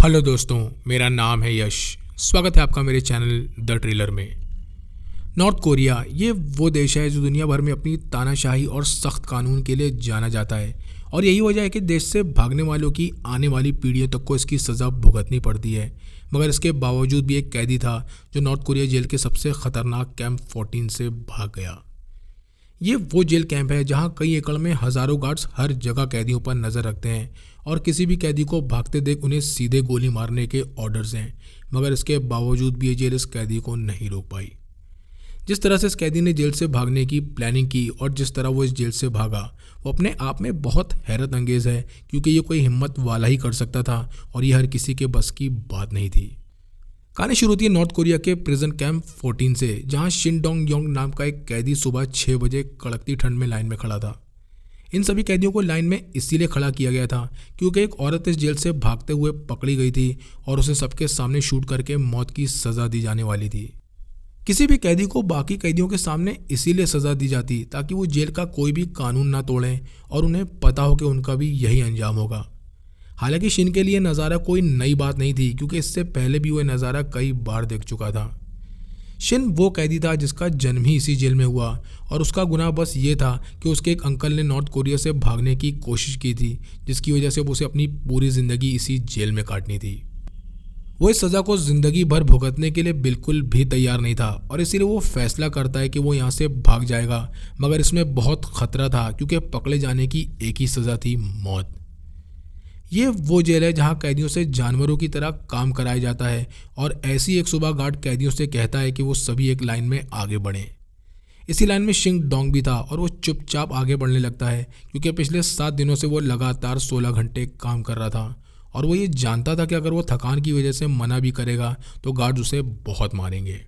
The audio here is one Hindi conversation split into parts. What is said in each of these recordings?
हेलो दोस्तों, मेरा नाम है यश। स्वागत है आपका मेरे चैनल द ट्रेलर में। नॉर्थ कोरिया ये वो देश है जो दुनिया भर में अपनी तानाशाही और सख्त कानून के लिए जाना जाता है और यही वजह है कि देश से भागने वालों की आने वाली पीढ़ियों तक को इसकी सज़ा भुगतनी पड़ती है। मगर इसके बावजूद भी एक कैदी था जो नॉर्थ कोरिया जेल के सबसे ख़तरनाक कैंप 14 से भाग गया। ये वो जेल कैंप है जहाँ कई एकड़ में हज़ारों गार्ड्स हर जगह कैदियों पर नज़र रखते हैं और किसी भी कैदी को भागते देख उन्हें सीधे गोली मारने के ऑर्डर्स हैं। मगर इसके बावजूद भी ये जेल इस कैदी को नहीं रोक पाई। जिस तरह से इस कैदी ने जेल से भागने की प्लानिंग की और जिस तरह वो इस जेल से भागा वो अपने आप में बहुत हैरत अंगेज़ है, क्योंकि ये कोई हिम्मत वाला ही कर सकता था और ये हर किसी के बस की बात नहीं थी। कहानी शुरू होती है नॉर्थ कोरिया के प्रिजन कैंप 14 से, जहां शिन डोंग योंग नाम का एक कैदी सुबह 6 बजे कड़कती ठंड में लाइन में खड़ा था। इन सभी कैदियों को लाइन में इसीलिए खड़ा किया गया था क्योंकि एक औरत इस जेल से भागते हुए पकड़ी गई थी और उसे सबके सामने शूट करके मौत की सज़ा दी जाने वाली थी। किसी भी कैदी को बाकी कैदियों के सामने इसीलिए सज़ा दी जाती ताकि वो जेल का कोई भी कानून ना तोड़ें और उन्हें पता हो कि उनका भी यही अंजाम होगा। हालांकि शिन के लिए नज़ारा कोई नई बात नहीं थी, क्योंकि इससे पहले भी वह नज़ारा कई बार देख चुका था। शिन वो कैदी था जिसका जन्म ही इसी जेल में हुआ और उसका गुनाह बस ये था कि उसके एक अंकल ने नॉर्थ कोरिया से भागने की कोशिश की थी, जिसकी वजह से उसे अपनी पूरी ज़िंदगी इसी जेल में काटनी थी। वो इस सज़ा को ज़िंदगी भर भुगतने के लिए बिल्कुल भी तैयार नहीं था और इसीलिए वो फैसला करता है कि वो यहाँ से भाग जाएगा। मगर इसमें बहुत ख़तरा था क्योंकि पकड़े जाने की एक ही सज़ा थी, मौत। ये वो जेल है जहाँ कैदियों से जानवरों की तरह काम कराया जाता है और ऐसी एक सुबह गार्ड कैदियों से कहता है कि वो सभी एक लाइन में आगे बढ़ें। इसी लाइन में शिंग डोंग भी था और वो चुपचाप आगे बढ़ने लगता है क्योंकि पिछले 7 दिनों से वो लगातार 16 घंटे काम कर रहा था और वो ये जानता था कि अगर वो थकान की वजह से मना भी करेगा तो गार्ड उसे बहुत मारेंगे।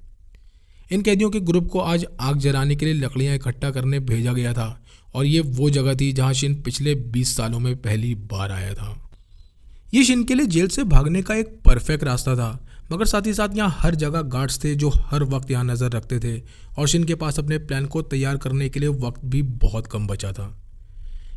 इन कैदियों के ग्रुप को आज आग जलाने के लिए लकड़ियाँ इकट्ठा करने भेजा गया था और ये वो जगह थी जहाँ शिन पिछले 20 सालों में पहली बार आया था। ये शिन के लिए जेल से भागने का एक परफेक्ट रास्ता था, मगर साथ ही साथ यहाँ हर जगह गार्ड्स थे जो हर वक्त यहाँ नज़र रखते थे और शिन के पास अपने प्लान को तैयार करने के लिए वक्त भी बहुत कम बचा था।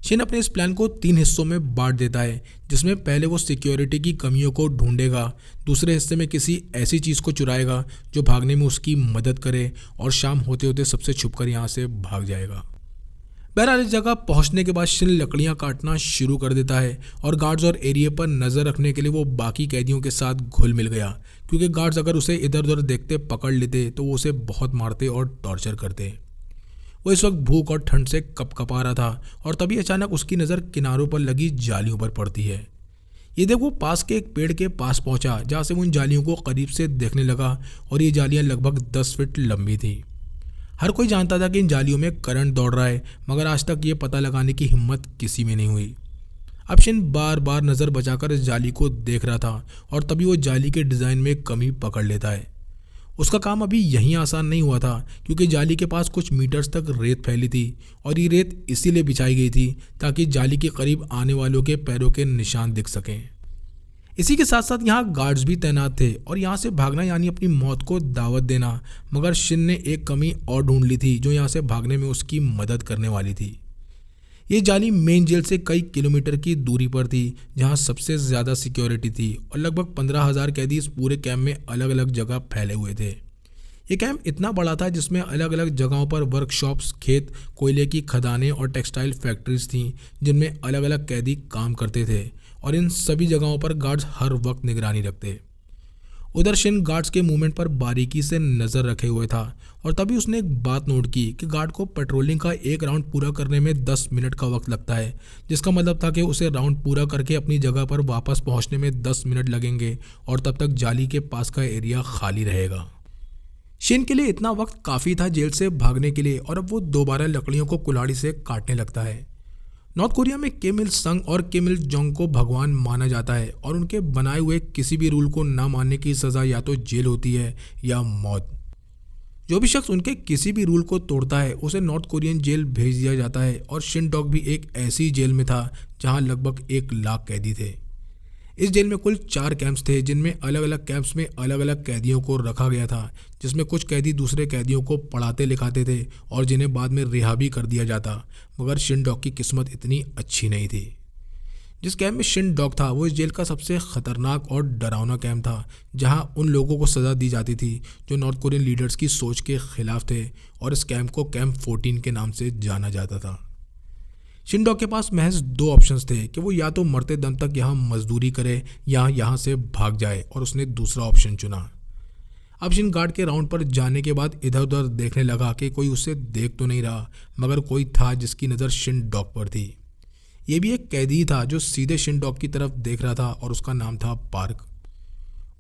शिन अपने इस प्लान को 3 हिस्सों में बांट देता है, जिसमें पहले वो सिक्योरिटी की कमियों को ढूंढेगा, दूसरे हिस्से में किसी ऐसी चीज़ को चुराएगा जो भागने में उसकी मदद करे और शाम होते होते सबसे छुपकर यहाँ से भाग जाएगा। बहरहाल इस जगह पहुंचने के बाद शिन लकड़ियां काटना शुरू कर देता है और गार्ड्स और एरिया पर नज़र रखने के लिए वो बाकी कैदियों के साथ घुल मिल गया, क्योंकि गार्ड्स अगर उसे इधर उधर देखते पकड़ लेते तो वो उसे बहुत मारते और टॉर्चर करते। वो इस वक्त भूख और ठंड से कपकपा रहा था और तभी अचानक उसकी नज़र किनारों पर लगी जालियों पर पड़ती है। ये देख वो पास के एक पेड़ के पास पहुंचा जहाँ से वो उन जालियों को करीब से देखने लगा और ये जालियाँ लगभग 10 फीट लंबी थी। हर कोई जानता था कि इन जालियों में करंट दौड़ रहा है, मगर आज तक ये पता लगाने की हिम्मत किसी में नहीं हुई। अब शिन बार बार नज़र बचाकर इस जाली को देख रहा था और तभी वो जाली के डिज़ाइन में कमी पकड़ लेता है। उसका काम अभी यहीं आसान नहीं हुआ था, क्योंकि जाली के पास कुछ मीटर्स तक रेत फैली थी और ये रेत इसीलिए बिछाई गई थी ताकि जाली के करीब आने वालों के पैरों के निशान दिख सकें। इसी के साथ साथ यहाँ गार्ड्स भी तैनात थे और यहाँ से भागना यानी अपनी मौत को दावत देना। मगर शिन ने एक कमी और ढूंढ ली थी जो यहाँ से भागने में उसकी मदद करने वाली थी। ये जाली मेन जेल से कई किलोमीटर की दूरी पर थी, जहाँ सबसे ज़्यादा सिक्योरिटी थी और लगभग 15,000 कैदी इस पूरे कैंप में अलग अलग जगह फैले हुए थे। ये कैंप इतना बड़ा था जिसमें अलग अलग जगहों पर वर्कशॉप्स, खेत, कोयले की खदानें और टेक्सटाइल फैक्ट्रीज थीं, जिनमें अलग अलग कैदी काम करते थे और इन सभी जगहों पर गार्ड्स हर वक्त निगरानी रखते। उधर शिन गार्ड्स के मूवमेंट पर बारीकी से नज़र रखे हुए था और तभी उसने एक बात नोट की कि गार्ड को पेट्रोलिंग का एक राउंड पूरा करने में 10 मिनट का वक्त लगता है, जिसका मतलब था कि उसे राउंड पूरा करके अपनी जगह पर वापस पहुंचने में 10 मिनट लगेंगे और तब तक जाली के पास का एरिया खाली रहेगा। शिन के लिए इतना वक्त काफ़ी था जेल से भागने के लिए और अब वो दोबारा लकड़ियों को कुल्हाड़ी से काटने लगता है। नॉर्थ कोरिया में किम इल संग और किम इल जोंग को भगवान माना जाता है और उनके बनाए हुए किसी भी रूल को ना मानने की सज़ा या तो जेल होती है या मौत। जो भी शख्स उनके किसी भी रूल को तोड़ता है उसे नॉर्थ कोरियन जेल भेज दिया जाता है और शिन डॉग भी एक ऐसी जेल में था जहां लगभग 1 लाख कैदी थे। इस जेल में कुल 4 कैंप्स थे, जिनमें अलग अलग कैंप्स में अलग अलग कैदियों को रखा गया था, जिसमें कुछ कैदी दूसरे कैदियों को पढ़ाते लिखाते थे और जिन्हें बाद में रिहा भी कर दिया जाता। मगर शिन डॉग की किस्मत इतनी अच्छी नहीं थी। जिस कैंप में शिन डॉग था वो इस जेल का सबसे खतरनाक और डरावना कैंप था, जहां उन लोगों को सज़ा दी जाती थी जो नॉर्थ कोरियन लीडर्स की सोच के खिलाफ थे, और इस कैंप को कैंप 14 के नाम से जाना जाता था। शिन डॉग के पास महज दो ऑप्शंस थे कि वो या तो मरते दम तक यहाँ मजदूरी करे या यहाँ से भाग जाए, और उसने दूसरा ऑप्शन चुना। अब शिन गार्ड के राउंड पर जाने के बाद इधर उधर देखने लगा कि कोई उसे देख तो नहीं रहा, मगर कोई था जिसकी नज़र शिन डॉग पर थी। ये भी एक कैदी था जो सीधे शिन डॉग की तरफ देख रहा था, और उसका नाम था पार्क।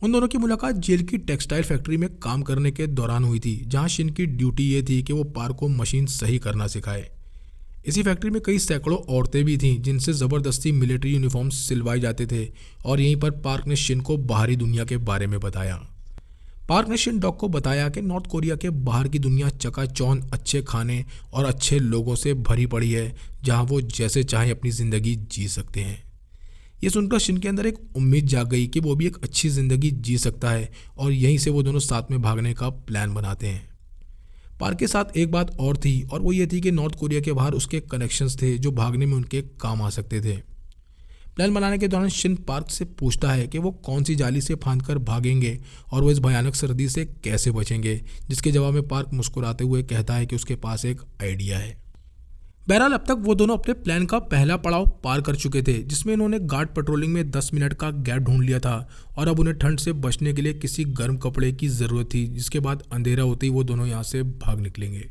उन दोनों की मुलाकात जेल की टेक्सटाइल फैक्ट्री में काम करने के दौरान हुई थी, जहां शिन की ड्यूटी ये थी कि वो पार्क को मशीन सही करना सिखाए। इसी फैक्ट्री में कई सैकड़ों औरतें भी थीं जिनसे ज़बरदस्ती मिलिट्री यूनिफॉर्म सिलवाए जाते थे, और यहीं पर पार्क ने शिन को बाहरी दुनिया के बारे में बताया। पार्क ने शिन डॉग को बताया कि नॉर्थ कोरिया के बाहर की दुनिया चकाचौंध अच्छे खाने और अच्छे लोगों से भरी पड़ी है, जहां वो जैसे चाहे अपनी ज़िंदगी जी सकते हैं। ये सुनकर शिन के अंदर एक उम्मीद जाग गई कि वो भी एक अच्छी ज़िंदगी जी सकता है, और यहीं से वो दोनों साथ में भागने का प्लान बनाते हैं। पार्क के साथ एक बात और थी, और वो ये थी कि नॉर्थ कोरिया के बाहर उसके कनेक्शंस थे जो भागने में उनके काम आ सकते थे। प्लान बनाने के दौरान शिन पार्क से पूछता है कि वो कौन सी जाली से फांद कर भागेंगे और वो इस भयानक सर्दी से कैसे बचेंगे, जिसके जवाब में पार्क मुस्कुराते हुए कहता है कि उसके पास एक आइडिया है। बहरहाल अब तक वो दोनों अपने प्लान का पहला पड़ाव पार कर चुके थे, जिसमें इन्होंने गार्ड पेट्रोलिंग में 10 मिनट का गैप ढूंढ लिया था, और अब उन्हें ठंड से बचने के लिए किसी गर्म कपड़े की ज़रूरत थी, जिसके बाद अंधेरा होते ही वो दोनों यहाँ से भाग निकलेंगे।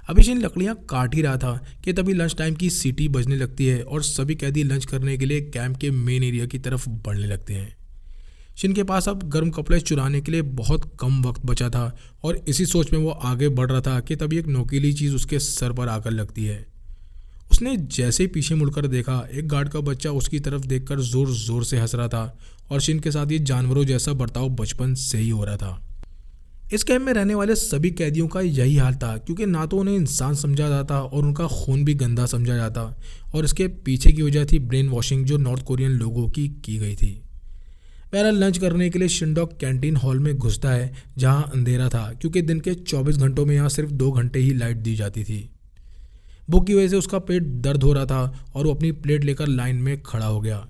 अभी शिन लकड़ियाँ काट ही रहा था कि तभी लंच टाइम की सीटी बजने लगती है, और सभी कैदी लंच करने के लिए कैंप के मेन एरिया की तरफ बढ़ने लगते हैं। शिन के पास अब गर्म कपड़े चुराने के लिए बहुत कम वक्त बचा था, और इसी सोच में वो आगे बढ़ रहा था कि तभी एक नोकीली चीज़ उसके सर पर आकर लगती है। उसने जैसे ही पीछे मुड़कर देखा, एक गार्ड का बच्चा उसकी तरफ देखकर ज़ोर ज़ोर से हंस रहा था, और शिन के साथ ये जानवरों जैसा बर्ताव बचपन से ही हो रहा था। इस कैंप में रहने वाले सभी कैदियों का यही हाल था, क्योंकि ना तो उन्हें इंसान समझा जाता और उनका खून भी गंदा समझा जाता, और इसके पीछे की वजह थी ब्रेन वॉशिंग जो नॉर्थ कोरियन लोगों की गई थी। पहला लंच करने के लिए शिन डॉग कैंटीन हॉल में घुसता है, जहां अंधेरा था, क्योंकि दिन के 24 घंटों में यहाँ सिर्फ 2 घंटे ही लाइट दी जाती थी। भूख की वजह से उसका पेट दर्द हो रहा था, और वो अपनी प्लेट लेकर लाइन में खड़ा हो गया।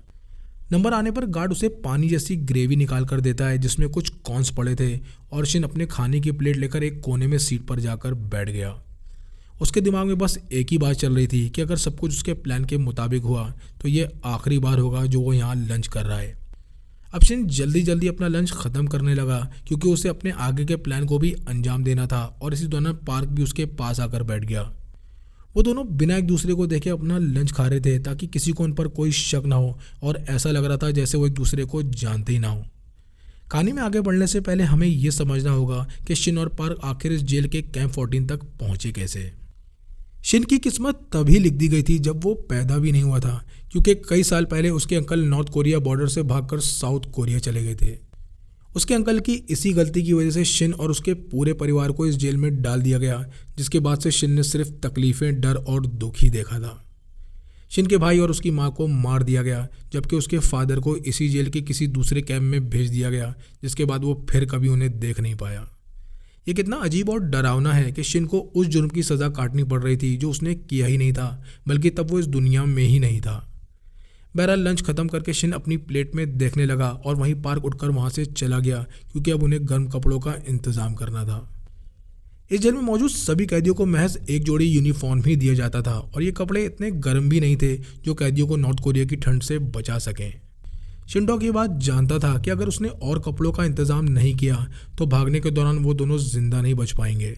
नंबर आने पर गार्ड उसे पानी जैसी ग्रेवी निकाल कर देता है, जिसमें कुछ कॉर्न्स पड़े थे, और शिन अपने खाने की प्लेट लेकर एक कोने में सीट पर जाकर बैठ गया। उसके दिमाग में बस एक ही बात चल रही थी कि अगर सब कुछ उसके प्लान के मुताबिक हुआ तो ये आखिरी बार होगा जो वो यहाँ लंच कर रहा है। अब शिन जल्दी जल्दी अपना लंच ख़त्म करने लगा, क्योंकि उसे अपने आगे के प्लान को भी अंजाम देना था, और इसी दौरान पार्क भी उसके पास आकर बैठ गया। वो दोनों बिना एक दूसरे को देखे अपना लंच खा रहे थे, ताकि किसी को उन पर कोई शक ना हो, और ऐसा लग रहा था जैसे वो एक दूसरे को जानते ही ना हो। कहानी में आगे बढ़ने से पहले हमें ये समझना होगा कि शिन और पार्क आखिर इस जेल के कैंप 14 तक पहुंचे कैसे। शिन की किस्मत तभी लिख दी गई थी जब वो पैदा भी नहीं हुआ था, क्योंकि कई साल पहले उसके अंकल नॉर्थ कोरिया बॉर्डर से भागकर साउथ कोरिया चले गए थे। उसके अंकल की इसी गलती की वजह से शिन और उसके पूरे परिवार को इस जेल में डाल दिया गया, जिसके बाद से शिन ने सिर्फ तकलीफ़ें, डर और दुख ही देखा था। शिन के भाई और उसकी माँ को मार दिया गया, जबकि उसके फादर को इसी जेल के किसी दूसरे कैंप में भेज दिया गया, जिसके बाद वो फिर कभी उन्हें देख नहीं पाया। ये कितना अजीब और डरावना है कि शिन को उस जुर्म की सज़ा काटनी पड़ रही थी जो उसने किया ही नहीं था, बल्कि तब वो इस दुनिया में ही नहीं था। बहरहाल लंच खत्म करके शिन अपनी प्लेट में देखने लगा, और वहीं पार्क उठकर वहाँ से चला गया, क्योंकि अब उन्हें गर्म कपड़ों का इंतज़ाम करना था। इस जेल में मौजूद सभी कैदियों को महज एक जोड़ी यूनिफॉर्म ही दिया जाता था, और ये कपड़े इतने गर्म भी नहीं थे जो कैदियों को नॉर्थ कोरिया की ठंड से बचा सकें। शिन डॉग ये बात जानता था कि अगर उसने और कपड़ों का इंतज़ाम नहीं किया तो भागने के दौरान वो दोनों जिंदा नहीं बच पाएंगे।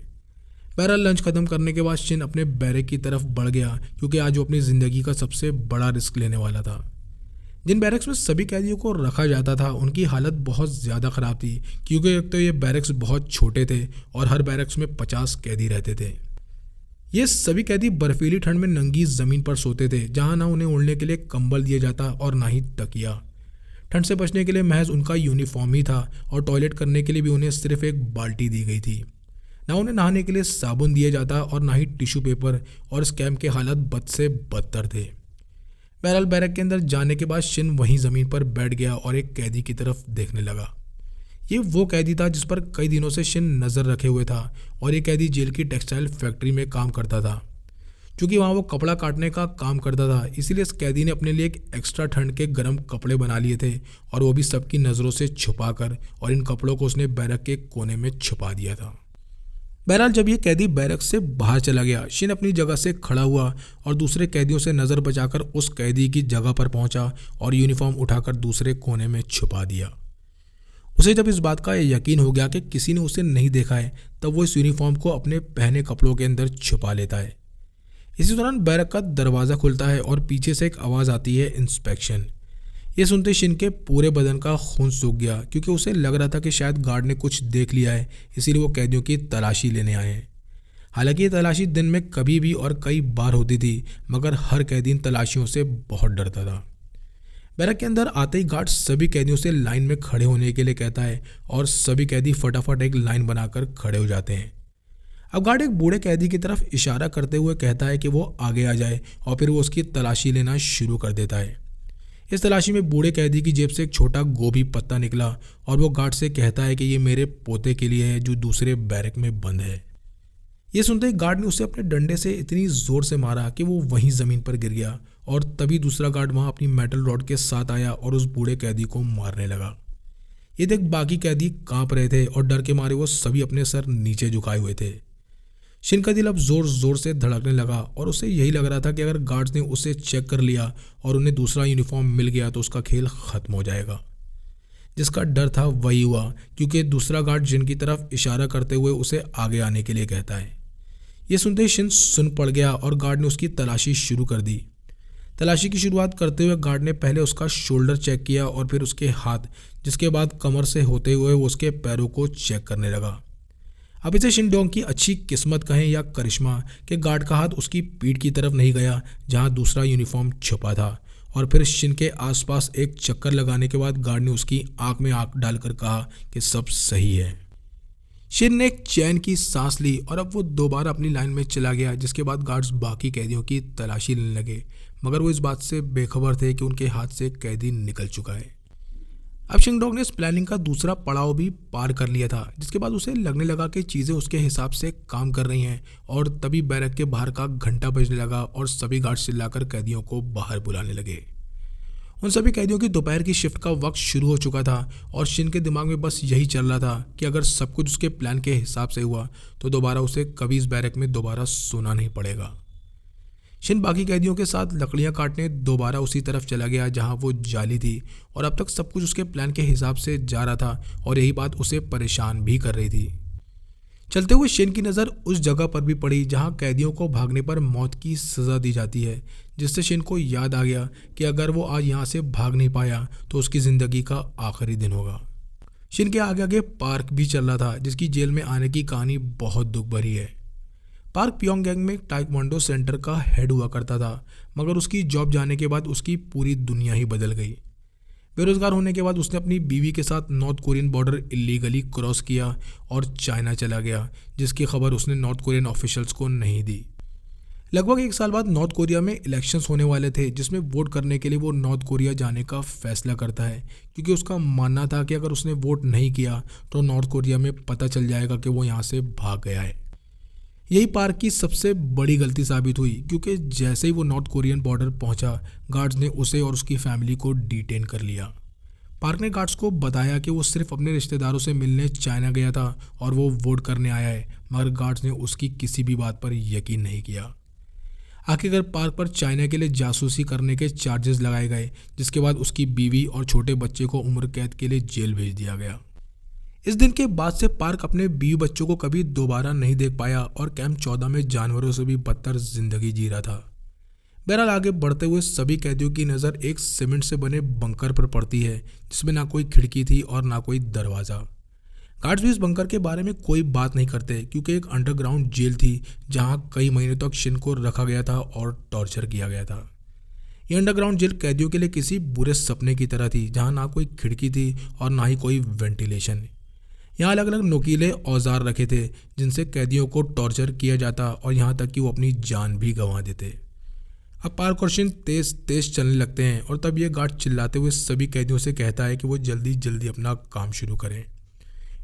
बहरहाल लंच खत्म करने के बाद शिन अपने बैरक की तरफ बढ़ गया, क्योंकि आज वो अपनी ज़िंदगी का सबसे बड़ा रिस्क लेने वाला था। जिन बैरक्स में सभी कैदियों को रखा जाता था उनकी हालत बहुत ज़्यादा ख़राब थी, क्योंकि एक तो ये बैरक्स बहुत छोटे थे और हर बैरक्स में 50 कैदी रहते थे। ये सभी कैदी बर्फीली ठंड में नंगी ज़मीन पर सोते थे, जहाँ ना उन्हें ओढ़ने के लिए कंबल दिया जाता और ना ही तकिया। ठंड से बचने के लिए महज उनका यूनिफॉर्म ही था, और टॉयलेट करने के लिए भी उन्हें सिर्फ एक बाल्टी दी गई थी। ना उन्हें नहाने के लिए साबुन दिया जाता और ना ही टिश्यू पेपर, और इस कैंप के हालात बद से बदतर थे। बहरहाल बैरक के अंदर जाने के बाद शिन वहीं ज़मीन पर बैठ गया और एक कैदी की तरफ देखने लगा। ये वो कैदी था जिस पर कई दिनों से शिन नज़र रखे हुए था, और ये कैदी जेल की टेक्सटाइल फैक्ट्री में काम करता था। क्योंकि वहाँ वो कपड़ा काटने का काम करता था, इसीलिए इस कैदी ने अपने लिए एक एक्स्ट्रा ठंड के गर्म कपड़े बना लिए थे और वो भी सबकी नज़रों से छुपा कर, और इन कपड़ों को उसने बैरक के कोने में छुपा दिया था। बहरहाल जब ये कैदी बैरक से बाहर चला गया, शिन अपनी जगह से खड़ा हुआ और दूसरे कैदियों से नज़र बचाकर उस कैदी की जगह पर पहुंचा और यूनिफॉर्म उठाकर दूसरे कोने में छुपा दिया। उसे जब इस बात का यकीन हो गया कि किसी ने उसे नहीं देखा है, तब वो इस यूनिफॉर्म को अपने पहने कपड़ों के अंदर छुपा लेता है। इसी दौरान बैरक का दरवाज़ा खुलता है और पीछे से एक आवाज़ आती है, इंस्पेक्शन। ये सुनते शिन के पूरे बदन का खून सूख गया, क्योंकि उसे लग रहा था कि शायद गार्ड ने कुछ देख लिया है, इसीलिए वो कैदियों की तलाशी लेने आए हैं। हालांकि ये तलाशी दिन में कभी भी और कई बार होती थी, मगर हर कैदी इन तलाशियों से बहुत डरता था। बैरक के अंदर आते ही गार्ड सभी कैदियों से लाइन में खड़े होने के लिए कहता है और सभी कैदी फटाफट एक लाइन बनाकर खड़े हो जाते हैं। अब गार्ड एक बूढ़े कैदी की तरफ इशारा करते हुए कहता है कि वो आगे आ जाए और फिर वो उसकी तलाशी लेना शुरू कर देता है। इस तलाशी में बूढ़े कैदी की जेब से एक छोटा गोभी पत्ता निकला और वो गार्ड से कहता है कि ये मेरे पोते के लिए है जो दूसरे बैरक में बंद है। ये सुनते ही गार्ड ने उसे अपने डंडे से इतनी ज़ोर से मारा कि वो वहीं ज़मीन पर गिर गया और तभी दूसरा गार्ड वहाँ अपनी मेटल रॉड के साथ आया और उस बूढ़े कैदी को मारने लगा। ये देख बाकी कैदी कांप रहे थे और डर के मारे वो सभी अपने सर नीचे झुकाए हुए थे। शिन का दिल अब जोर जोर से धड़कने लगा और उसे यही लग रहा था कि अगर गार्ड्स ने उसे चेक कर लिया और उन्हें दूसरा यूनिफॉर्म मिल गया तो उसका खेल ख़त्म हो जाएगा। जिसका डर था वही हुआ, क्योंकि दूसरा गार्ड जिन की तरफ इशारा करते हुए उसे आगे आने के लिए कहता है। ये सुनते ही शिन सुन पड़ गया और गार्ड ने उसकी तलाशी शुरू कर दी। तलाशी की शुरुआत करते हुए गार्ड ने पहले उसका शोल्डर चेक किया और फिर उसके हाथ, जिसके बाद कमर से होते हुए वो उसके पैरों को चेक करने लगा। अब इसे शिनडोंग की अच्छी किस्मत कहें या करिश्मा कि गार्ड का हाथ उसकी पीठ की तरफ नहीं गया जहां दूसरा यूनिफॉर्म छुपा था, और फिर शिन के आसपास एक चक्कर लगाने के बाद गार्ड ने उसकी आंख में आंख डालकर कहा कि सब सही है। शिन ने एक चैन की सांस ली और अब वो दोबारा अपनी लाइन में चला गया, जिसके बाद गार्ड्स बाकी कैदियों की तलाशी लेने लगे, मगर वो इस बात से बेखबर थे कि उनके हाथ से कैदी निकल चुका है। अब शिनडोंग ने इस प्लानिंग का दूसरा पड़ाव भी पार कर लिया था, जिसके बाद उसे लगने लगा कि चीज़ें उसके हिसाब से काम कर रही हैं, और तभी बैरक के बाहर का घंटा बजने लगा और सभी गार्ड चिल्लाकर कैदियों को बाहर बुलाने लगे। उन सभी कैदियों की दोपहर की शिफ्ट का वक्त शुरू हो चुका था और शिन के दिमाग में बस यही चल रहा था कि अगर सब कुछ उसके प्लान के हिसाब से हुआ तो दोबारा उसे कभी इस बैरक में दोबारा सोना नहीं पड़ेगा। शिन बाकी कैदियों के साथ लकड़ियां काटने दोबारा उसी तरफ चला गया जहां वो जाली थी, और अब तक सब कुछ उसके प्लान के हिसाब से जा रहा था और यही बात उसे परेशान भी कर रही थी। चलते हुए शिन की नज़र उस जगह पर भी पड़ी जहां कैदियों को भागने पर मौत की सज़ा दी जाती है, जिससे शिन को याद आ गया कि अगर वो आज यहाँ से भाग नहीं पाया तो उसकी ज़िंदगी का आखिरी दिन होगा। शिन के आगे आगे पार्क भी चल रहा था, जिसकी जेल में आने की कहानी बहुत दुख भरी है। पार्क प्योंगयांग में ताइक्वांडो सेंटर का हेड हुआ करता था, मगर उसकी जॉब जाने के बाद उसकी पूरी दुनिया ही बदल गई। बेरोजगार होने के बाद उसने अपनी बीवी के साथ north Korean border illegally cross किया और चाइना चला गया, जिसकी खबर उसने नॉर्थ कोरियन ऑफिशियल्स को नहीं दी। लगभग 1 साल बाद नॉर्थ कोरिया में इलेक्शंस होने वाले थे, जिसमें वोट करने के लिए वो नॉर्थ कोरिया जाने का फैसला करता है, क्योंकि उसका मानना था कि अगर उसने वोट नहीं किया तो नॉर्थ कोरिया में पता चल जाएगा कि वो यहाँ से भाग गया है। यही पार्क की सबसे बड़ी गलती साबित हुई, क्योंकि जैसे ही वो नॉर्थ कोरियन बॉर्डर पहुंचा, गार्ड्स ने उसे और उसकी फैमिली को डिटेन कर लिया। पार्क ने गार्ड्स को बताया कि वो सिर्फ अपने रिश्तेदारों से मिलने चाइना गया था और वो वोट करने आया है, मगर गार्ड्स ने उसकी किसी भी बात पर यकीन नहीं किया। आखिरकार पार्क पर चाइना के लिए जासूसी करने के चार्जेस लगाए गए, जिसके बाद उसकी बीवी और छोटे बच्चे को उम्र कैद के लिए जेल भेज दिया गया। इस दिन के बाद से पार्क अपने बीवी बच्चों को कभी दोबारा नहीं देख पाया और कैंप 14 में जानवरों से भी बदतर जिंदगी जी रहा था। बहरहाल आगे बढ़ते हुए सभी कैदियों की नज़र एक सीमेंट से बने बंकर पर पड़ती है, जिसमें ना कोई खिड़की थी और ना कोई दरवाज़ा। गार्ड्स भी इस बंकर के बारे में कोई बात नहीं करते, क्योंकि एक अंडरग्राउंड जेल थी जहां कई महीने तक शिन को रखा गया था और टॉर्चर किया गया था। ये अंडरग्राउंड जेल कैदियों के लिए किसी बुरे सपने की तरह थी, जहां ना कोई खिड़की थी और ना ही कोई वेंटिलेशन। यहाँ अलग अलग नुकीले औजार रखे थे जिनसे कैदियों को टॉर्चर किया जाता और यहाँ तक कि वो अपनी जान भी गंवा देते। अब पार्क और शिन तेज तेज चलने लगते हैं और तब ये गार्ड चिल्लाते हुए सभी कैदियों से कहता है कि वो जल्दी जल्दी अपना काम शुरू करें।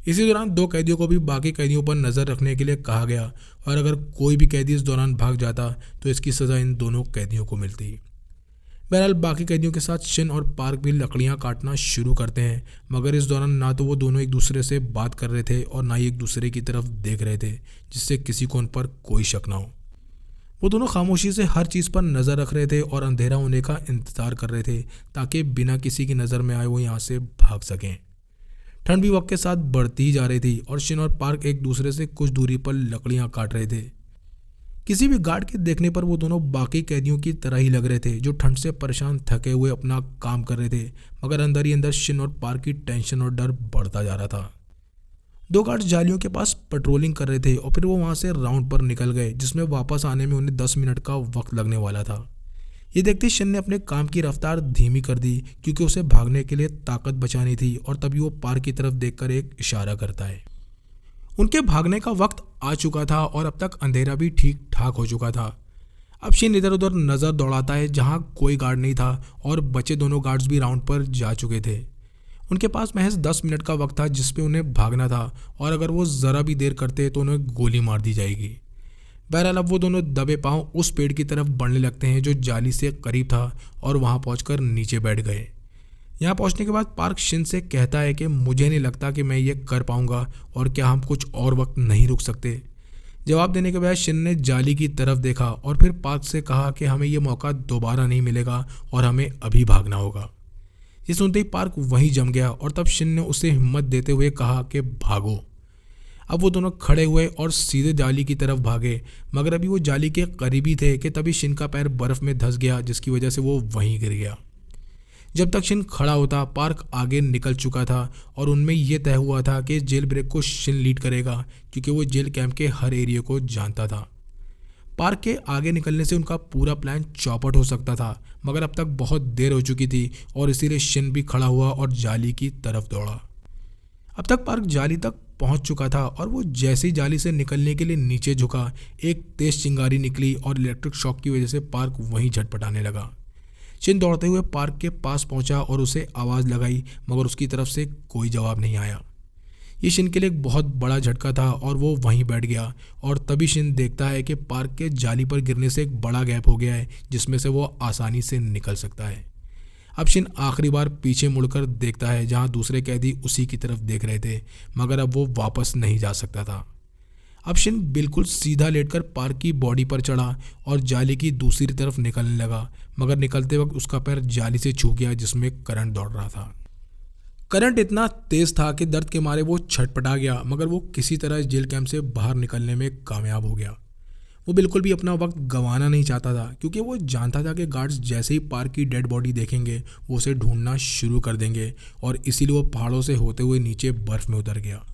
इसी दौरान दो कैदियों को भी बाकी कैदियों पर नज़र रखने के लिए कहा गया और अगर कोई भी कैदी इस दौरान भाग जाता तो इसकी सज़ा इन दोनों कैदियों को मिलती। बहरहाल बाकी कैदियों के साथ शिन और पार्क भी लकड़ियां काटना शुरू करते हैं, मगर इस दौरान ना तो वो दोनों एक दूसरे से बात कर रहे थे और ना ही एक दूसरे की तरफ देख रहे थे, जिससे किसी को उन पर कोई शक ना हो। वो दोनों खामोशी से हर चीज़ पर नज़र रख रहे थे और अंधेरा होने का इंतज़ार कर रहे थे ताकि बिना किसी की नज़र में आए वो यहाँ से भाग सकें। ठंड भी वक्त के साथ बढ़ती ही जा रही थी और शिन और पार्क एक दूसरे से कुछ दूरी पर लकड़ियां काट रहे थे। किसी भी गार्ड के देखने पर वो दोनों बाकी कैदियों की तरह ही लग रहे थे, जो ठंड से परेशान थके हुए अपना काम कर रहे थे, मगर अंदर ही अंदर शिन और पार्क की टेंशन और डर बढ़ता जा रहा था। दो गार्ड्स जालियों के पास पेट्रोलिंग कर रहे थे और फिर वो वहाँ से राउंड पर निकल गए, जिसमें वापस आने में उन्हें 10 मिनट का वक्त लगने वाला था। ये देखते शिन ने अपने काम की रफ्तार धीमी कर दी, क्योंकि उसे भागने के लिए ताकत बचानी थी और तभी वो पार्क की तरफ देखकर एक इशारा करता है। उनके भागने का वक्त आ चुका था और अब तक अंधेरा भी ठीक ठाक हो चुका था। अब शिन इधर उधर नज़र दौड़ाता है जहाँ कोई गार्ड नहीं था और बचे दोनों गार्ड्स भी राउंड पर जा चुके थे। उनके पास महज 10 मिनट का वक्त था जिस पे उन्हें भागना था और अगर वो ज़रा भी देर करते तो उन्हें गोली मार दी जाएगी। बहरहाल अब वो दोनों दबे पांव उस पेड़ की तरफ बढ़ने लगते हैं जो जाली से करीब था और वहाँ पहुंचकर नीचे बैठ गए। यहाँ पहुंचने के बाद पार्क शिन से कहता है कि मुझे नहीं लगता कि मैं ये कर पाऊँगा और क्या हम कुछ और वक्त नहीं रुक सकते। जवाब देने के बाद शिन ने जाली की तरफ देखा और फिर पार्क से कहा कि हमें ये मौका दोबारा नहीं मिलेगा और हमें अभी भागना होगा। ये सुनते ही पार्क वहीं जम गया और तब शिन ने उसे हिम्मत देते हुए कहा कि भागो। अब वो दोनों खड़े हुए और सीधे जाली की तरफ भागे, मगर अभी वो जाली के करीबी थे कि तभी शिन का पैर बर्फ में धंस गया, जिसकी वजह से वो वहीं गिर गया। जब तक शिन खड़ा होता पार्क आगे निकल चुका था और उनमें यह तय हुआ था कि जेल ब्रेक को शिन लीड करेगा, क्योंकि वो जेल कैंप के हर एरिया को जानता था। पार्क के आगे निकलने से उनका पूरा प्लान चौपट हो सकता था, मगर अब तक बहुत देर हो चुकी थी और इसीलिए शिन भी खड़ा हुआ और जाली की तरफ दौड़ा। अब तक पार्क जाली तक पहुंच चुका था और वो जैसे ही जाली से निकलने के लिए नीचे झुका, एक तेज चिंगारी निकली और इलेक्ट्रिक शॉक की वजह से पार्क वहीं झटपटाने लगा। शिन दौड़ते हुए पार्क के पास पहुंचा और उसे आवाज़ लगाई, मगर उसकी तरफ से कोई जवाब नहीं आया। ये शिन के लिए एक बहुत बड़ा झटका था और वो वहीं बैठ गया और तभी शिन देखता है कि पार्क के जाली पर गिरने से एक बड़ा गैप हो गया है, जिसमें से वो आसानी से निकल सकता है। अब शिन आखिरी बार पीछे मुड़कर देखता है जहां दूसरे कैदी उसी की तरफ देख रहे थे, मगर अब वो वापस नहीं जा सकता था। अब शिन बिल्कुल सीधा लेटकर पार्क की बॉडी पर चढ़ा और जाली की दूसरी तरफ निकलने लगा, मगर निकलते वक्त उसका पैर जाली से छू गया जिसमें करंट दौड़ रहा था। करंट इतना तेज था कि दर्द के मारे वो छटपटा गया, मगर वो किसी तरह इस जेल कैंप से बाहर निकलने में कामयाब हो गया। वो बिल्कुल भी अपना वक्त गंवाना नहीं चाहता था, क्योंकि वो जानता था कि गार्ड्स जैसे ही पार्क की डेड बॉडी देखेंगे वो उसे ढूंढना शुरू कर देंगे और इसीलिए वो पहाड़ों से होते हुए नीचे बर्फ़ में उतर गया।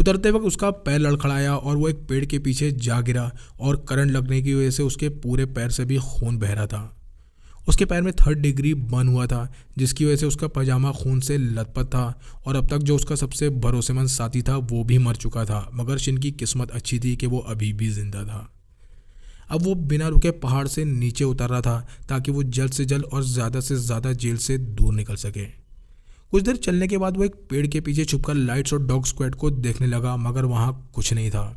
उतरते वक्त उसका पैर लड़खड़ाया और वो एक पेड़ के पीछे जा गिरा और करंट लगने की वजह से उसके पूरे पैर से भी खून बह रहा था। उसके पैर में 3rd डिग्री बर्न हुआ था, जिसकी वजह से उसका पजामा खून से लथपथ था और अब तक जो उसका सबसे भरोसेमंद साथी था वो भी मर चुका था, मगर शिन की किस्मत अच्छी थी कि वो अभी भी जिंदा था। अब वो बिना रुके पहाड़ से नीचे उतर रहा था ताकि वो जल्द से जल्द और ज़्यादा से ज़्यादा जेल से दूर निकल सके। कुछ देर चलने के बाद वो एक पेड़ के पीछे छुपकर लाइट्स और डॉग स्क्वाड को देखने लगा, मगर वहाँ कुछ नहीं था।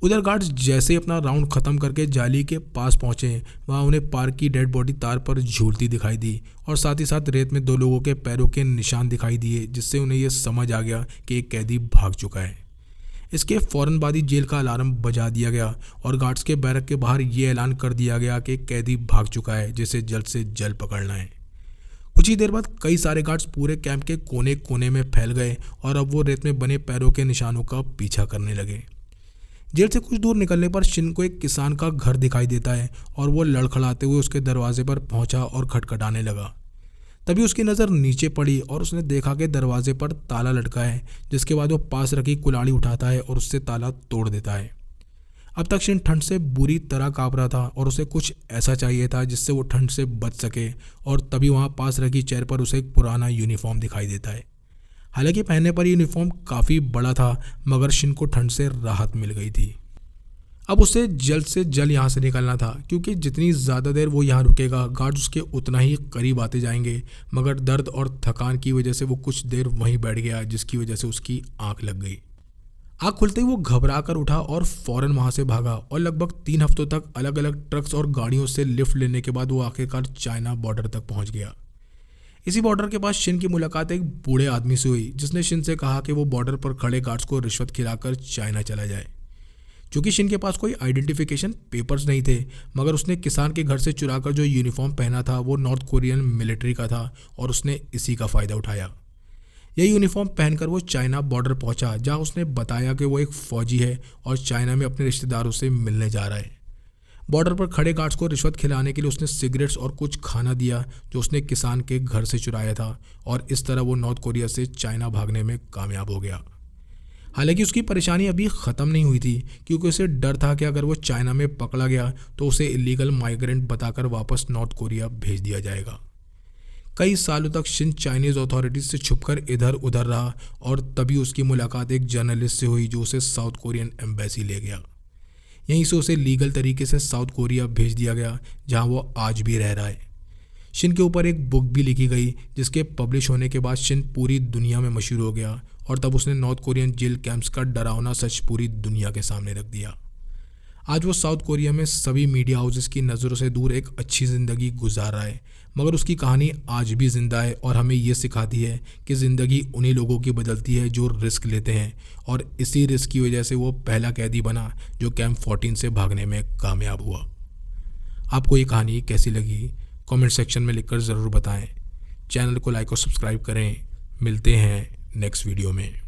उधर गार्ड्स जैसे ही अपना राउंड ख़त्म करके जाली के पास पहुँचे, वहाँ उन्हें पार्क की डेड बॉडी तार पर झूलती दिखाई दी और साथ ही साथ रेत में 2 लोगों के पैरों के निशान दिखाई दिए, जिससे उन्हें यह समझ आ गया कि एक कैदी भाग चुका है। इसके फ़ौरन बाद ही जेल का अलार्म बजा दिया गया और गार्ड्स के बैरक के बाहर ये ऐलान कर दिया गया कि कैदी भाग चुका है, जिसे जल्द से जल्द पकड़ना है। कुछ ही देर बाद कई सारे गार्ड्स पूरे कैंप के कोने कोने में फैल गए और अब वो रेत में बने पैरों के निशानों का पीछा करने लगे। जेल से कुछ दूर निकलने पर शिन को एक किसान का घर दिखाई देता है और वो लड़खड़ाते हुए उसके दरवाजे पर पहुंचा और खटखटाने लगा। तभी उसकी नज़र नीचे पड़ी और उसने देखा कि दरवाजे पर ताला लटका है, जिसके बाद वो पास रखी कुल्हाड़ी उठाता है और उससे ताला तोड़ देता है। अब तक शिन ठंड से बुरी तरह काँप रहा था और उसे कुछ ऐसा चाहिए था जिससे वो ठंड से बच सके, और तभी वहाँ पास रखी चेयर पर उसे एक पुराना यूनिफॉर्म दिखाई देता है। हालांकि पहनने पर यूनिफॉर्म काफ़ी बड़ा था, मगर शिन को ठंड से राहत मिल गई थी। अब उसे जल्द से जल्द यहाँ से निकलना था, क्योंकि जितनी ज़्यादा देर वो यहाँ रुकेगा गार्ड्स उसके उतना ही करीब आते जाएंगे। मगर दर्द और थकान की वजह से वो कुछ देर वहीं बैठ गया, जिसकी वजह से उसकी आंख लग गई। आँख खुलते ही वो घबरा कर उठा और फौरन वहाँ से भागा और लगभग 3 हफ्तों तक अलग अलग ट्रक्स और गाड़ियों से लिफ्ट लेने के बाद वो आखिरकार चाइना बॉर्डर तक पहुँच गया। इसी बॉर्डर के पास शिन की मुलाकात एक बूढ़े आदमी से हुई, जिसने शिन से कहा कि वो बॉर्डर पर खड़े गार्ड्स को रिश्वत खिलाकर चाइना चला जाए। चूँकि शिन के पास कोई आइडेंटिफिकेशन पेपर्स नहीं थे, मगर उसने किसान के घर से चुराकर जो यूनिफॉर्म पहना था वो नॉर्थ कोरियन मिलिट्री का था और उसने इसी का फ़ायदा उठाया। यह यूनिफॉर्म पहनकर वो चाइना बॉर्डर पहुंचा, जहां उसने बताया कि वो एक फ़ौजी है और चाइना में अपने रिश्तेदारों से मिलने जा रहा है। बॉर्डर पर खड़े गार्ड्स को रिश्वत खिलाने के लिए उसने सिगरेट्स और कुछ खाना दिया जो उसने किसान के घर से चुराया था, और इस तरह वो नॉर्थ कोरिया से चाइना भागने में कामयाब हो गया। हालांकि उसकी परेशानी अभी ख़त्म नहीं हुई थी, क्योंकि उसे डर था कि अगर वो चाइना में पकड़ा गया तो उसे इलीगल माइग्रेंट बताकर वापस नॉर्थ कोरिया भेज दिया जाएगा। कई सालों तक शिन चाइनीज़ अथॉरिटीज़ से छुपकर इधर उधर रहा और तभी उसकी मुलाकात एक जर्नलिस्ट से हुई जो उसे साउथ कोरियन एम्बेसी ले गया। यहीं से उसे लीगल तरीके से साउथ कोरिया भेज दिया गया, जहां वो आज भी रह रहा है। शिन के ऊपर एक बुक भी लिखी गई, जिसके पब्लिश होने के बाद शिन पूरी दुनिया में मशहूर हो गया और तब उसने नॉर्थ कोरियन जेल कैंप्स का डरावना सच पूरी दुनिया के सामने रख दिया। आज वो साउथ कोरिया में सभी मीडिया हाउसेस की नज़रों से दूर एक अच्छी ज़िंदगी गुजार रहा है, मगर उसकी कहानी आज भी ज़िंदा है और हमें ये सिखाती है कि ज़िंदगी उन्हीं लोगों की बदलती है जो रिस्क लेते हैं, और इसी रिस्क की वजह से वो पहला कैदी बना जो कैंप 14 से भागने में कामयाब हुआ। आपको ये कहानी कैसी लगी कमेंट सेक्शन में लिखकर ज़रूर बताएं। चैनल को लाइक और सब्सक्राइब करें। मिलते हैं नेक्स्ट वीडियो में।